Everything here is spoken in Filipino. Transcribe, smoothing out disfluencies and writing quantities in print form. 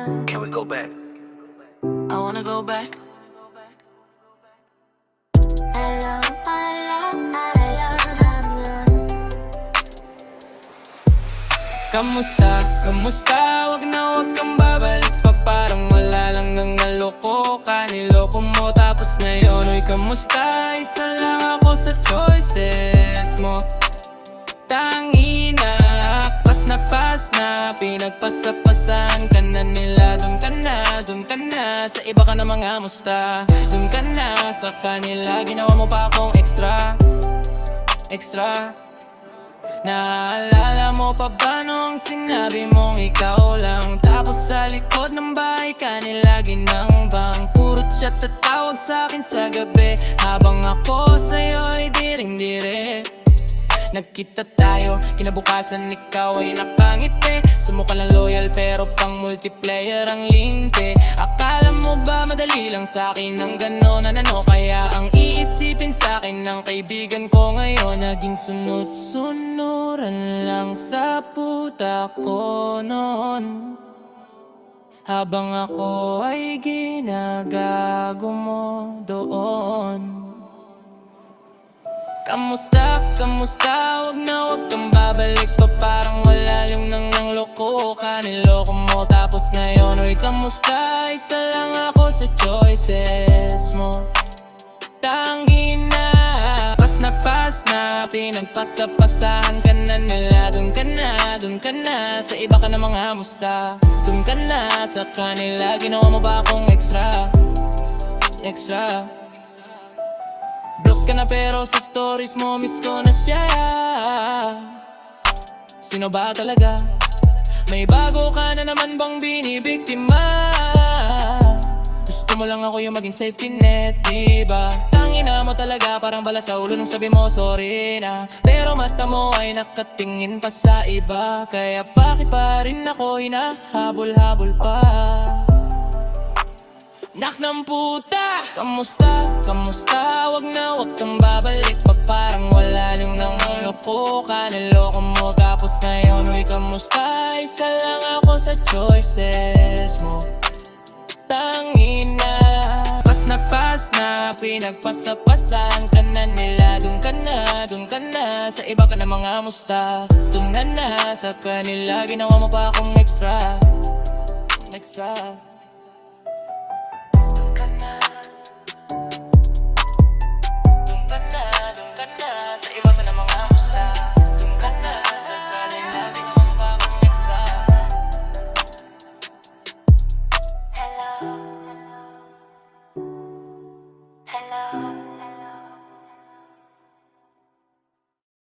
Can we go back? I wanna go back. Kamusta? Kamusta? Wag kang babalik pa. Parang wala lang nang naloko ka. Niloko mo tapos ngayon uy kamusta? Isa lang ako sa choices mo. Tangina, pas na pinagpasapasan ka na nila. Dun ka na, sa iba ka na mga musta. Dun ka na, sa kanila ginawa mo pa akong extra. Naalala mo pa ba nung sinabi mong ikaw lang? Tapos sa likod ng bahay ka nilagi ng bang. Puro chat at tawag sa'kin sa gabi, habang ako sa'yo'y diring-dire. Nagkita tayo, kinabukasan ikaw ay nakangiti. Sumukha lang loyal pero pang multiplayer ang linte. Akala mo ba madali lang sa'kin ang gano'n ano? Kaya ang iisipin sa'kin ng kaibigan ko ngayon naging sunod-sunuran lang sa puta ko noon. Habang ako ay ginagago mo doon. Kamusta? Kamusta? Wag kang babalik pa. Parang wala yung nang loko ka. Niloko mo tapos ngayon uy kamusta? Isa lang ako sa choices mo. Tangina, pas na pinagpasapasahan ka na nila. Dun ka na, sa iba ka na mga musta. Dun ka na, sa kanila ginawa mo ba akong extra. Block ka na pero sa stories mo miss ko na siya. Sino ba talaga? May bago ka na naman bang binibiktima? Gusto mo lang ako yung maging safety net, diba? Tangina mo talaga, parang bala sa ulo nung sabi mo sorry na. Pero mata mo ay nakatingin pa sa iba. Kaya bakit pa rin ako hinahabol-habol pa? Nak ng puta! Kamusta? Kamusta? Wag kang babalik pa. Parang wala yung nang loko ka. Niloko mo tapos ngayon uy kamusta? Isa lang ako sa choices mo. Tangina, pas na pinagpasapasan ka na nila. Dun ka na, sa iba ka na mga musta. Dun na, sa kanila ginawa mo pa akong extra.